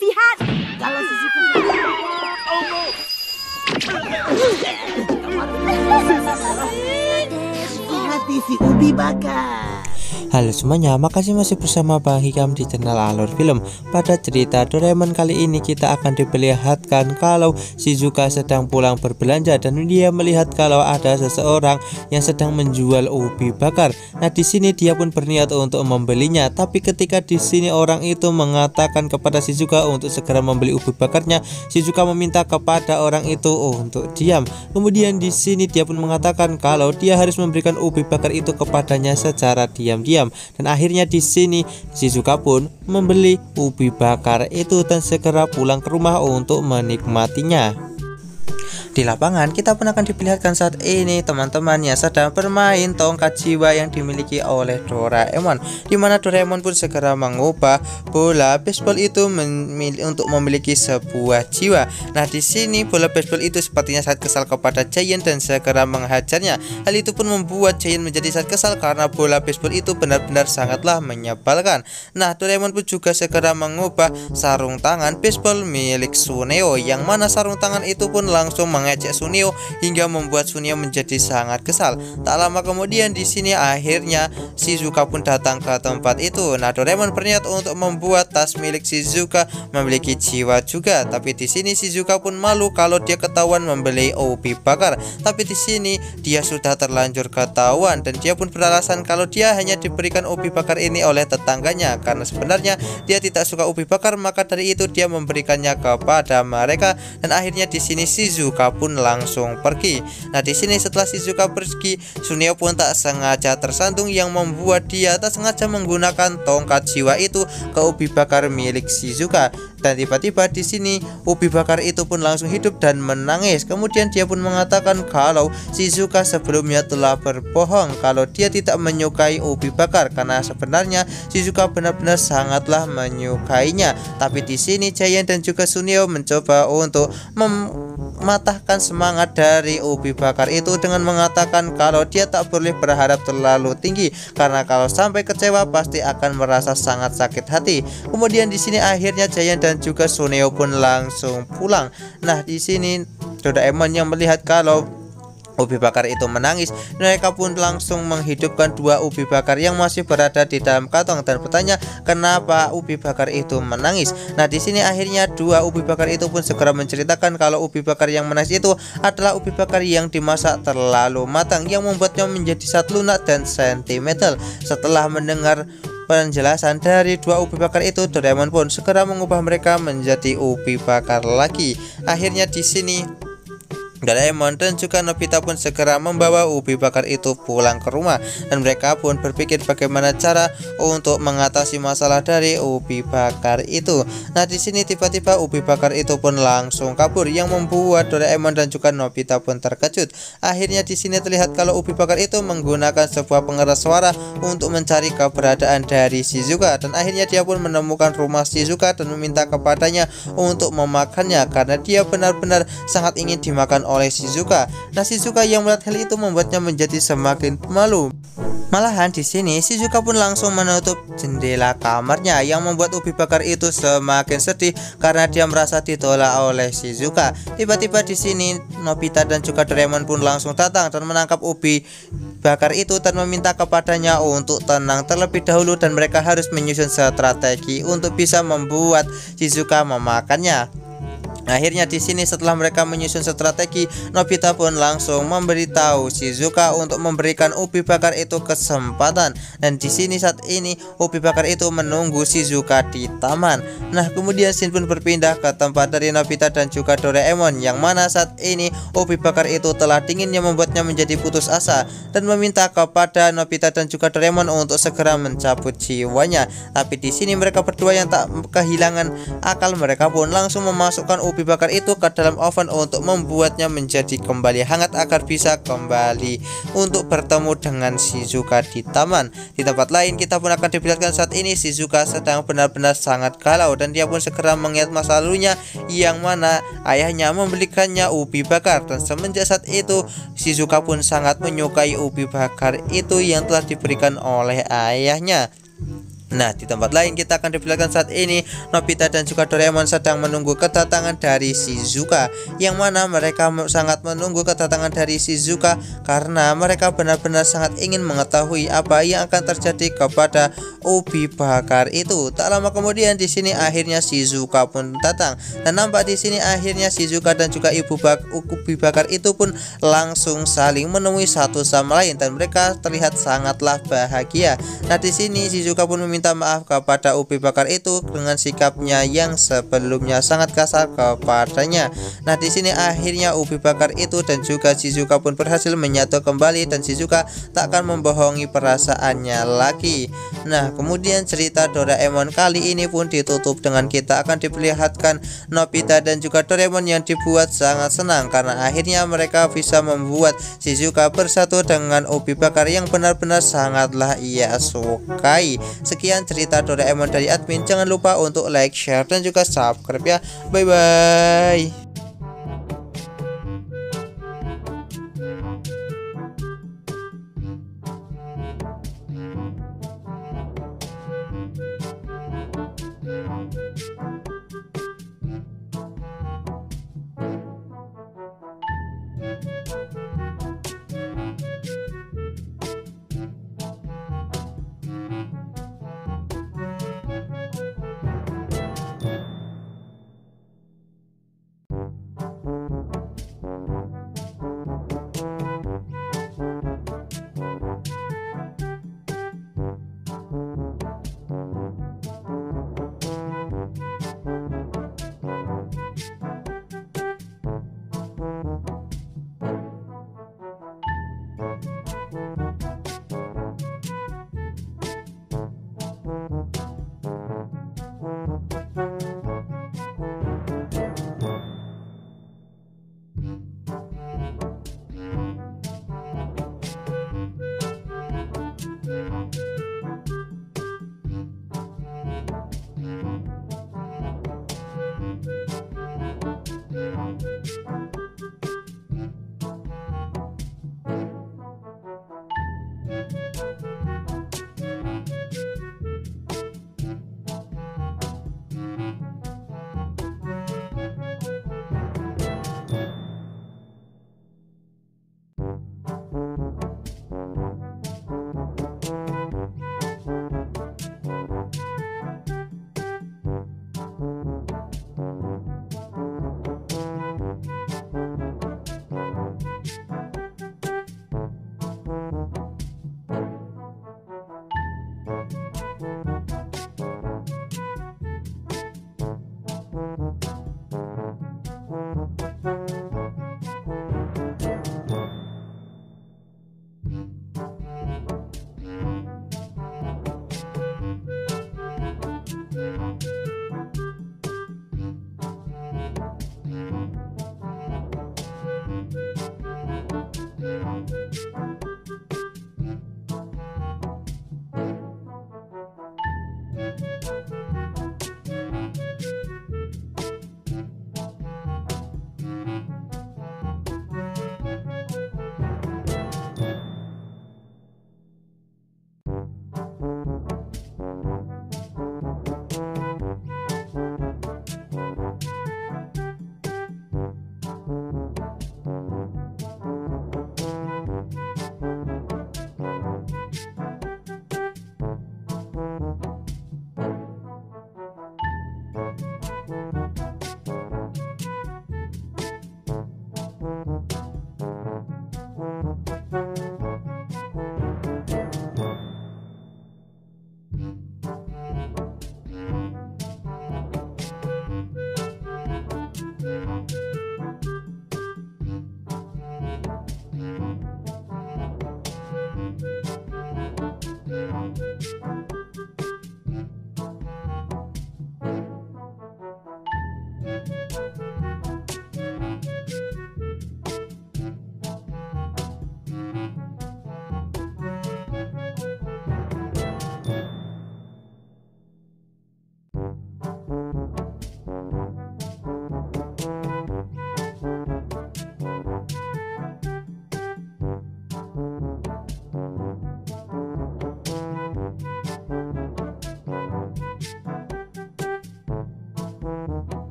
kasihan. Kalau Shizuka hati si ubi bakar. Halo semuanya, makasih masih bersama Bang Hikam di channel Alur Film. Pada cerita Doraemon kali ini kita akan diperlihatkan kalau Shizuka sedang pulang berbelanja dan dia melihat kalau ada seseorang yang sedang menjual ubi bakar. Nah, di sini dia pun berniat untuk membelinya, tapi ketika di sini orang itu mengatakan kepada Shizuka untuk segera membeli ubi bakarnya, Shizuka meminta kepada orang itu untuk diam. Kemudian di sini dia pun mengatakan kalau dia harus memberikan ubi bakar itu kepadanya secara diam-diam. Dan akhirnya di sini Shizuka pun membeli ubi bakar itu dan segera pulang ke rumah untuk menikmatinya. Di lapangan kita pun akan diperlihatkan saat ini teman-temannya sedang bermain tongkat jiwa yang dimiliki oleh Doraemon, dimana Doraemon pun segera mengubah bola baseball itu untuk memiliki sebuah jiwa. Nah, di sini bola baseball itu sepertinya sangat kesal kepada Giant dan segera menghajarnya. Hal itu pun membuat Giant menjadi sangat kesal karena bola baseball itu benar-benar sangatlah menyebalkan. Nah, Doraemon pun juga segera mengubah sarung tangan baseball milik Suneo, yang mana sarung tangan itu pun langsung mengejek Suneo hingga membuat Suneo menjadi sangat kesal. Tak lama kemudian di sini akhirnya Shizuka pun datang ke tempat itu. Nah, Doraemon berniat untuk membuat tas milik Shizuka memiliki jiwa juga, tapi di sini Shizuka pun malu kalau dia ketahuan membeli ubi bakar. Tapi di sini dia sudah terlanjur ketahuan dan dia pun beralasan kalau dia hanya diberikan ubi bakar ini oleh tetangganya karena sebenarnya dia tidak suka ubi bakar, maka dari itu dia memberikannya kepada mereka. Dan akhirnya di sini Shizuka pun langsung pergi. Nah, di sini setelah Shizuka pergi, Suneo pun tak sengaja tersandung yang membuat dia tak sengaja menggunakan tongkat jiwa itu ke ubi bakar milik Shizuka. Dan tiba-tiba di sini ubi bakar itu pun langsung hidup dan menangis. Kemudian dia pun mengatakan kalau Shizuka sebelumnya telah berbohong kalau dia tidak menyukai ubi bakar karena sebenarnya Shizuka benar-benar sangatlah menyukainya. Tapi di sini Giant dan juga Suneo mencoba untuk mematahkan semangat dari ubi bakar itu dengan mengatakan kalau dia tak boleh berharap terlalu tinggi karena kalau sampai kecewa pasti akan merasa sangat sakit hati. Kemudian di sini akhirnya Giant dan juga Suneo pun langsung pulang. Nah, di sini Doraemon yang melihat kalau ubi bakar itu menangis, mereka pun langsung menghidupkan dua ubi bakar yang masih berada di dalam kantong dan bertanya kenapa ubi bakar itu menangis. Nah, di sini akhirnya dua ubi bakar itu pun segera menceritakan kalau ubi bakar yang menangis itu adalah ubi bakar yang dimasak terlalu matang yang membuatnya menjadi sangat lunak dan sentimental. Setelah mendengar penjelasan dari dua ubi bakar itu, Doraemon pun segera mengubah mereka menjadi ubi bakar lagi. Akhirnya di sini Doraemon dan juga Nobita pun segera membawa ubi bakar itu pulang ke rumah dan mereka pun berpikir bagaimana cara untuk mengatasi masalah dari ubi bakar itu. Nah, di sini tiba-tiba ubi bakar itu pun langsung kabur yang membuat Doraemon dan juga Nobita pun terkejut. Akhirnya di sini terlihat kalau ubi bakar itu menggunakan sebuah pengeras suara untuk mencari keberadaan dari Shizuka dan akhirnya dia pun menemukan rumah Shizuka dan meminta kepadanya untuk memakannya karena dia benar-benar sangat ingin dimakan oleh Shizuka. Nah, Shizuka yang melihat hal itu membuatnya menjadi semakin malu. Malahan di sini Shizuka pun langsung menutup jendela kamarnya yang membuat ubi bakar itu semakin sedih karena dia merasa ditolak oleh Shizuka. Tiba-tiba di sini Nobita dan juga Doraemon pun langsung datang dan menangkap ubi bakar itu dan meminta kepadanya untuk tenang terlebih dahulu dan mereka harus menyusun strategi untuk bisa membuat Shizuka memakannya. Akhirnya di sini setelah mereka menyusun strategi, Nobita pun langsung memberitahu Shizuka untuk memberikan ubi bakar itu kesempatan. Dan di sini saat ini ubi bakar itu menunggu Shizuka di taman. Nah, kemudian scene pun berpindah ke tempat dari Nobita dan juga Doraemon yang mana saat ini ubi bakar itu telah dingin yang membuatnya menjadi putus asa dan meminta kepada Nobita dan juga Doraemon untuk segera mencabut jiwanya. Tapi di sini mereka berdua yang tak kehilangan akal, mereka pun langsung memasukkan ubi bakar itu ke dalam oven untuk membuatnya menjadi kembali hangat agar bisa kembali untuk bertemu dengan Shizuka di taman. Di tempat lain kita pun akan diperlihatkan saat ini Shizuka sedang benar-benar sangat galau dan dia pun segera mengingat masa lalunya yang mana ayahnya membelikannya ubi bakar dan semenjak saat itu Shizuka pun sangat menyukai ubi bakar itu yang telah diberikan oleh ayahnya. Nah, di tempat lain kita akan diperlihatkan saat ini Nobita dan juga Doraemon sedang menunggu kedatangan dari Shizuka, yang mana mereka sangat menunggu kedatangan dari Shizuka karena mereka benar-benar sangat ingin mengetahui apa yang akan terjadi kepada ubi bakar itu. Tak lama kemudian di sini akhirnya Shizuka pun datang, dan nampak di sini akhirnya Shizuka dan juga ubi bakar itu pun langsung saling menemui satu sama lain dan mereka terlihat sangatlah bahagia. Nah, di sini Shizuka pun meminta maaf kepada ubi bakar itu dengan sikapnya yang sebelumnya sangat kasar kepadanya. Nah, di sini akhirnya ubi bakar itu dan juga Shizuka pun berhasil menyatu kembali dan Shizuka tak akan membohongi perasaannya lagi. Nah, kemudian cerita Doraemon kali ini pun ditutup dengan kita akan diperlihatkan Nobita dan juga Doraemon yang dibuat sangat senang karena akhirnya mereka bisa membuat Shizuka bersatu dengan ubi bakar yang benar-benar sangatlah ia sukai. Sekian cerita Doraemon dari admin, jangan lupa untuk like, share dan juga subscribe ya. Bye bye.